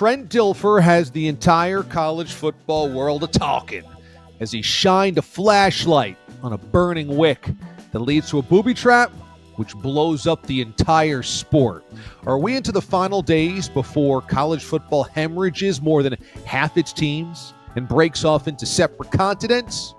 Trent Dilfer has the entire college football world a-talking as he shined a flashlight on a burning wick that leads to a booby trap which blows up the entire sport. Are we into the final days before college football hemorrhages more than half its teams and breaks off into separate continents?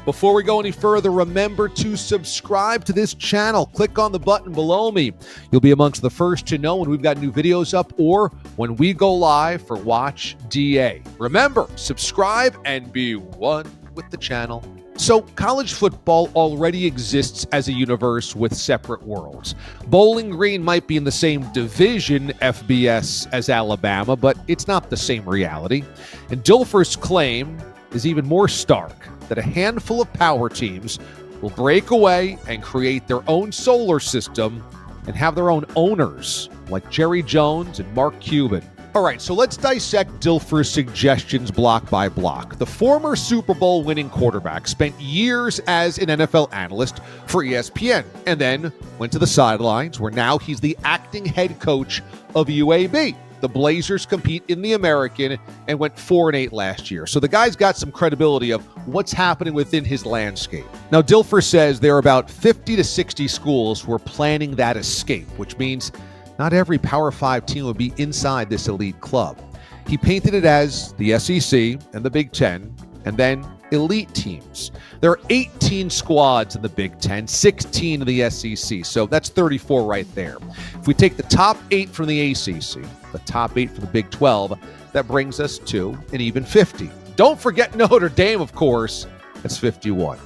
Before we go any further, remember to subscribe to this channel. Click on the button below me. You'll be amongst the first to know when we've got new videos up or when we go live for Watch DA. Remember, subscribe and be one with the channel. So, college football already exists as a universe with separate worlds. Bowling Green might be in the same division, FBS, as Alabama, but it's not the same reality. And Dilfer's claim is even more stark, that a handful of power teams will break away and create their own solar system and have their own owners, like Jerry Jones and Mark Cuban. All right, so let's dissect Dilfer's suggestions block by block. The former Super Bowl winning quarterback spent years as an NFL analyst for ESPN and then went to the sidelines where now he's the acting head coach of UAB. The Blazers compete in the American and went 4-8 last year. So the guy's got some credibility of what's happening within his landscape. Now, Dilfer says there are about 50 to 60 schools who are planning that escape, which means not every Power 5 team will be inside this elite club. He painted it as the SEC and the Big Ten, and then elite teams. There are 18 squads in the Big Ten, 16 in the SEC, so that's 34 right there. If we take the top 8 from the ACC, the top 8 from the Big 12, that brings us to an even 50. Don't forget Notre Dame, of course, that's 51.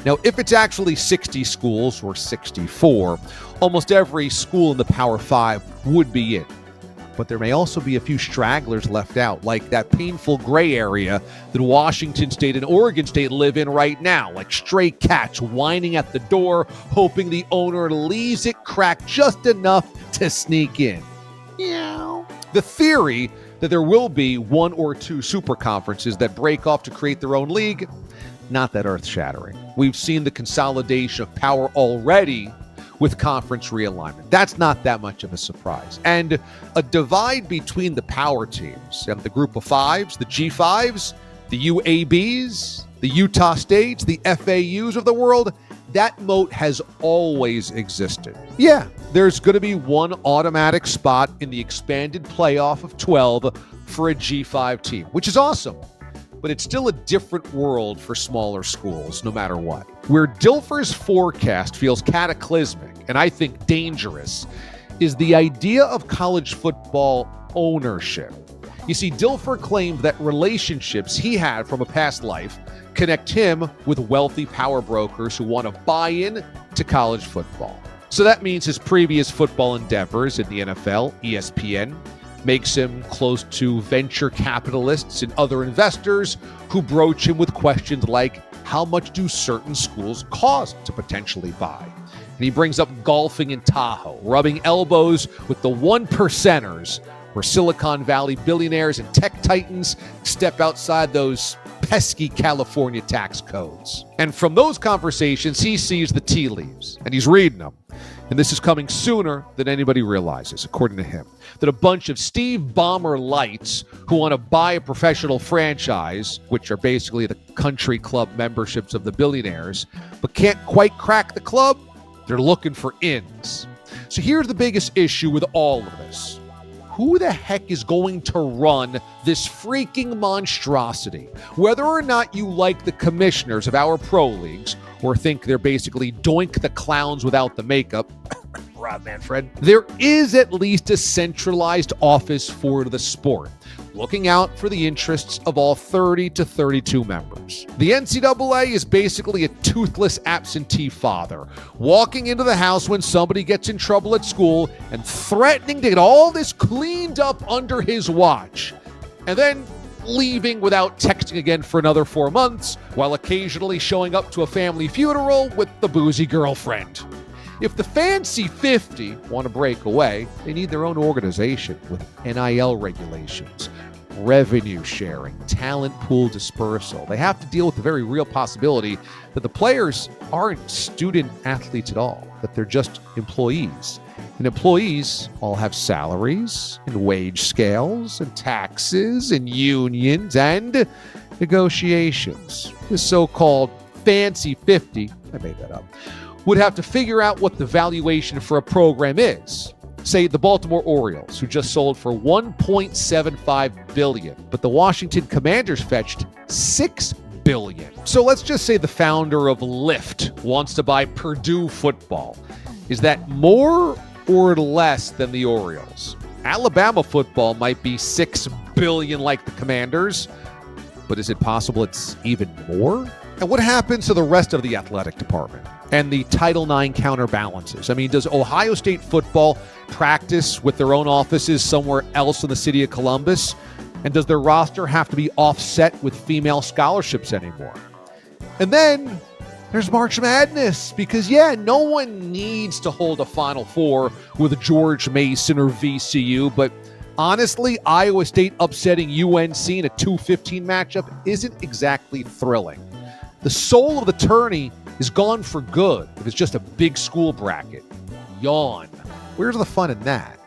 Now, if it's actually 60 schools or 64, almost every school in the Power 5 would be in. But there may also be a few stragglers left out, like that painful gray area that Washington State and Oregon State live in right now, like stray cats whining at the door, hoping the owner leaves it cracked just enough to sneak in. Meow. The theory that there will be one or two super conferences that break off to create their own league, not that earth-shattering. We've seen the consolidation of power already with conference realignment. That's not that much of a surprise. And a divide between the power teams and the group of fives, the G5s, the UABs, the Utah States, the FAUs of the world, that moat has always existed. Yeah, there's going to be one automatic spot in the expanded playoff of 12 for a G5 team, which is awesome. But it's still a different world for smaller schools, no matter what. Where Dilfer's forecast feels cataclysmic, and I think dangerous, is the idea of college football ownership. You see, Dilfer claimed that relationships he had from a past life connect him with wealthy power brokers who want to buy in to college football. So that means his previous football endeavors in the NFL, ESPN, makes him close to venture capitalists and other investors who broach him with questions like, how much do certain schools cost to potentially buy? And he brings up golfing in Tahoe, rubbing elbows with the one percenters, where Silicon Valley billionaires and tech titans step outside those pesky California tax codes. And from those conversations, he sees the tea leaves, and he's reading them. And this is coming sooner than anybody realizes, according to him, that a bunch of Steve Ballmer lights who want to buy a professional franchise, which are basically the country club memberships of the billionaires, but can't quite crack the club, they're looking for ins. So here's the biggest issue with all of this. Who the heck is going to run this freaking monstrosity? Whether or not you like the commissioners of our pro leagues or think they're basically Doink the Clowns without the makeup, Rob Manfred, there is at least a centralized office for the sport, looking out for the interests of all 30 to 32 members. The NCAA is basically a toothless absentee father, walking into the house when somebody gets in trouble at school and threatening to get all this cleaned up under his watch, and then leaving without texting again for another 4 months, while occasionally showing up to a family funeral with the boozy girlfriend. If the fancy 50 want to break away, they need their own organization with NIL regulations, revenue sharing, talent pool dispersal. They have to deal with the very real possibility that the players aren't student athletes at all, that they're just employees. And employees all have salaries and wage scales and taxes and unions and negotiations. The so-called fancy 50, I made that up, would have to figure out what the valuation for a program is. Say the Baltimore Orioles, who just sold for $1.75 billion, but the Washington Commanders fetched $6 billion. So let's just say the founder of Lyft wants to buy Purdue football. Is that more or less than the Orioles? Alabama football might be $6 billion like the Commanders, but is it possible it's even more? And what happens to the rest of the athletic department and the Title IX counterbalances? I mean, does Ohio State football practice with their own offices somewhere else in the city of Columbus? And does their roster have to be offset with female scholarships anymore? And then there's March Madness, because, no one needs to hold a Final Four with George Mason or VCU, but honestly, Iowa State upsetting UNC in a 2-15 matchup isn't exactly thrilling. The soul of the tourney is gone for good if it's just a big school bracket. Yawn. Where's the fun in that?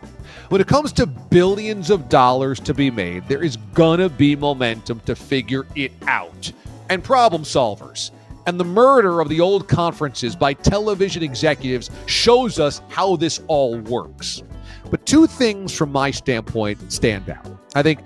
When it comes to billions of dollars to be made, there is gonna be momentum to figure it out. And problem solvers. And the murder of the old conferences by television executives shows us how this all works. But two things from my standpoint stand out. I think,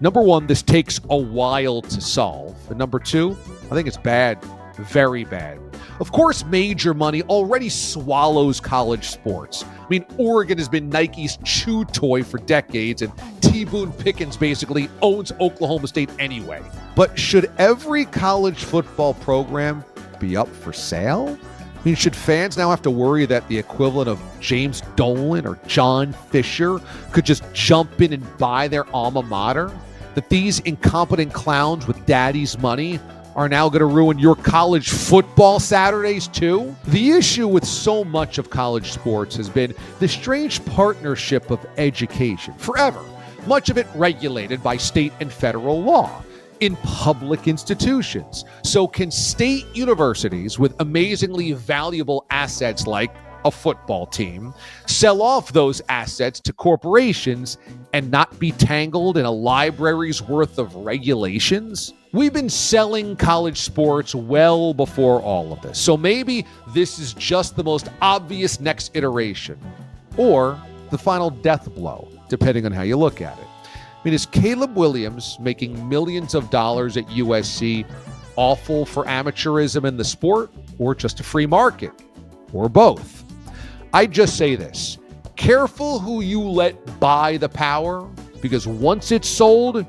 number one, this takes a while to solve. And number two, I think it's bad, very bad. Of course, major money already swallows college sports. I mean, Oregon has been Nike's chew toy for decades, and T. Boone Pickens basically owns Oklahoma State anyway. But should every college football program be up for sale? I mean, should fans now have to worry that the equivalent of James Dolan or John Fisher could just jump in and buy their alma mater? That these incompetent clowns with daddy's money are now going to ruin your college football Saturdays too? The issue with so much of college sports has been the strange partnership of education, forever, much of it regulated by state and federal law, in public institutions. So can state universities with amazingly valuable assets like a football team sell off those assets to corporations and not be tangled in a library's worth of regulations? We've been selling college sports well before all of this. So maybe this is just the most obvious next iteration, or the final death blow, depending on how you look at it. I mean, is Caleb Williams making millions of dollars at USC awful for amateurism in the sport, or just a free market, or both? I just say this: careful who you let buy the power, because once it's sold,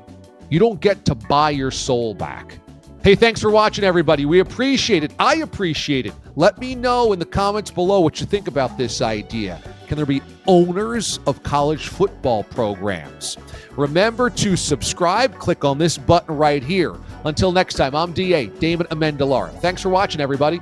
you don't get to buy your soul back. Hey, thanks for watching, everybody. We appreciate it. I appreciate it. Let me know in the comments below what you think about this idea. Can there be owners of college football programs? Remember to subscribe. Click on this button right here. Until next time, I'm DA, Damon Amendolara. Thanks for watching, everybody.